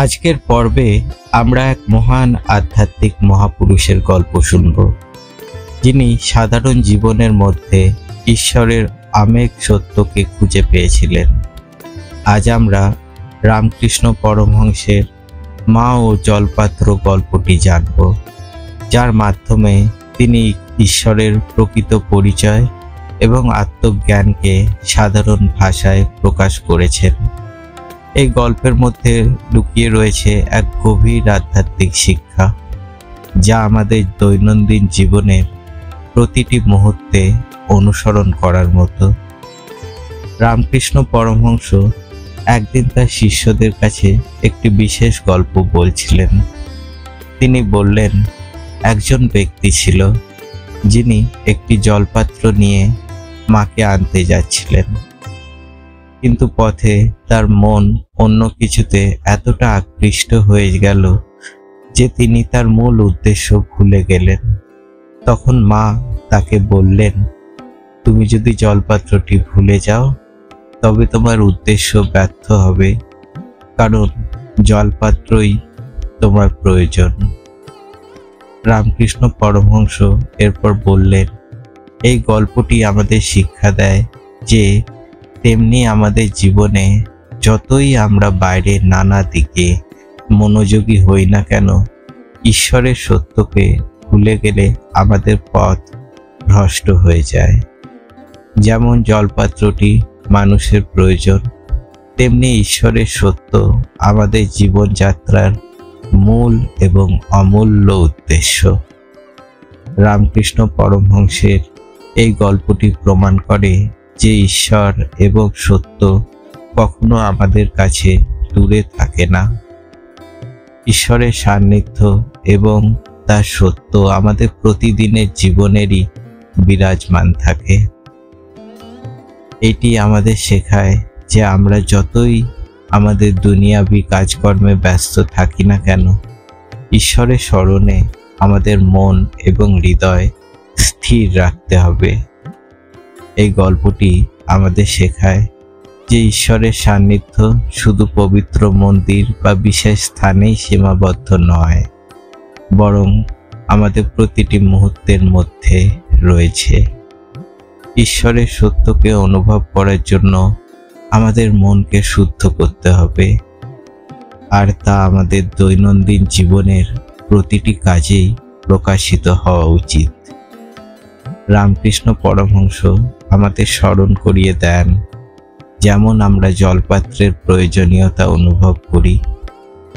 আজকের পর্বে আমরা এক মহান আধ্যাত্মিক মহাপুরুষের গল্প শুনব, যিনি সাধারণ জীবনের মধ্যে ঈশ্বরের আমেক সত্যকে খুঁজে পেয়েছিলেন। আজ আমরা রামকৃষ্ণ পরমহংসের মা ও জলপাত্র গল্পটি জানব, যার মাধ্যমে তিনি ঈশ্বরের প্রকৃত পরিচয় এবং আত্মজ্ঞানকে সাধারণ ভাষায় প্রকাশ করেছেন। এই গল্পের মধ্যে লুকিয়ে রয়েছে এক গভীর আধ্যাত্মিক শিক্ষা, যা আমাদের দৈনন্দিন জীবনের প্রতিটি মুহূর্তে অনুসরণ করার মতো। রামকৃষ্ণ পরমহংস একদিন তার শিষ্যদের কাছে একটি বিশেষ গল্প বলছিলেন। তিনি বললেন, একজন ব্যক্তি ছিল, যিনি একটি জলপাত্র নিয়ে মাকে আনতে যাচ্ছিলেন, কিন্তু পথে তার মন অন্য কিছুতে এতটা আকৃষ্ট হয়ে গেল যে তিনি তার মূল উদ্দেশ্য ভুলে গেলেন। তখন মা তাকে বললেন, তুমি যদি জলপাত্রটি ভুলে যাও তবে তোমার উদ্দেশ্য ব্যর্থ হবে, কারণ জলপাত্রই তোমার প্রয়োজন। রামকৃষ্ণ পরমহংস এরপর বললেন, এই গল্পটি আমাদের শিক্ষা দেয় যে তেমনি আমাদের জীবনে যতই আমরা বাইরে নানা দিকে মনোযোগী হই না কেন, ঈশ্বরের সত্যকে ভুলে গেলে আমাদের পথ ভ্রষ্ট হয়ে যায়। যেমন জলপাত্রটি মানুষের প্রয়োজন, তেমনি ঈশ্বরের সত্য আমাদের জীবনযাত্রার মূল এবং অমূল্য উদ্দেশ্য। রামকৃষ্ণ পরমহংসের এই গল্পটি প্রমাণ করে যে ঈশ্বর এবং সত্য কখনো আমাদের কাছে দূরে থাকে না। ঈশ্বরের সান্নিধ্য এবং তার সত্য আমাদের প্রতিদিনের জীবনেরই বিরাজমান থাকে। এটি আমাদের শেখায় যে আমরা যতই আমাদের দুনিয়াবি কাজকর্মে ব্যস্ত থাকি না কেন, ঈশ্বরের স্মরণে আমাদের মন এবং হৃদয় স্থির রাখতে হবে। এই গল্পটি আমাদের শেখায় যে ঈশ্বরের সান্নিধ্য শুধু পবিত্র মন্দির বা বিশেষ স্থানেই সীমাবদ্ধ নয়, বরং আমাদের প্রতিটি মুহূর্তের মধ্যে রয়েছে। ঈশ্বরের সত্যকে অনুভব করার জন্য আমাদের মনকে শুদ্ধ করতে হবে, আর তা আমাদের দৈনন্দিন জীবনের প্রতিটি কাজেই প্রকাশিত হওয়া উচিত। রামকৃষ্ণ পরমহংস আমাদের স্মরণ করিয়ে দেন, যেমন আমরা জলপাত্রের প্রয়োজনীয়তা অনুভব করি,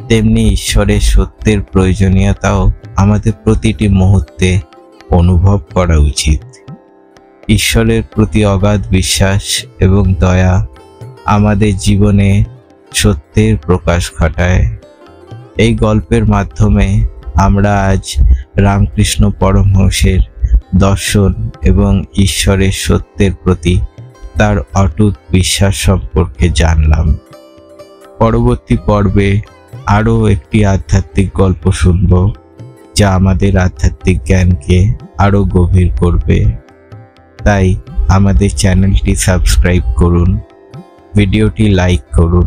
তেমনি ঈশ্বরের সত্যের প্রয়োজনীয়তাও আমাদের প্রতিটি মুহূর্তে অনুভব করা উচিত। ঈশ্বরের প্রতি অগাধ বিশ্বাস এবং দয়া আমাদের জীবনে সত্যের প্রকাশ ঘটায়। এই গল্পের মাধ্যমে আমরা আজ রামকৃষ্ণ পরমহংসের দর্শন এবং ঈশ্বরের সত্যের প্রতি তার অটুট বিশ্বাস সম্পর্কে জানলাম। পরবর্তী পর্বে আরও একটি আধ্যাত্মিক গল্প শুনব, যা আমাদের আধ্যাত্মিক জ্ঞানকে আরও গভীর করবে। তাই আমাদের চ্যানেলটি সাবস্ক্রাইব করুন, ভিডিওটি লাইক করুন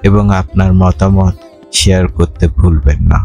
এবং আপনার মতামত শেয়ার করতে ভুলবেন না।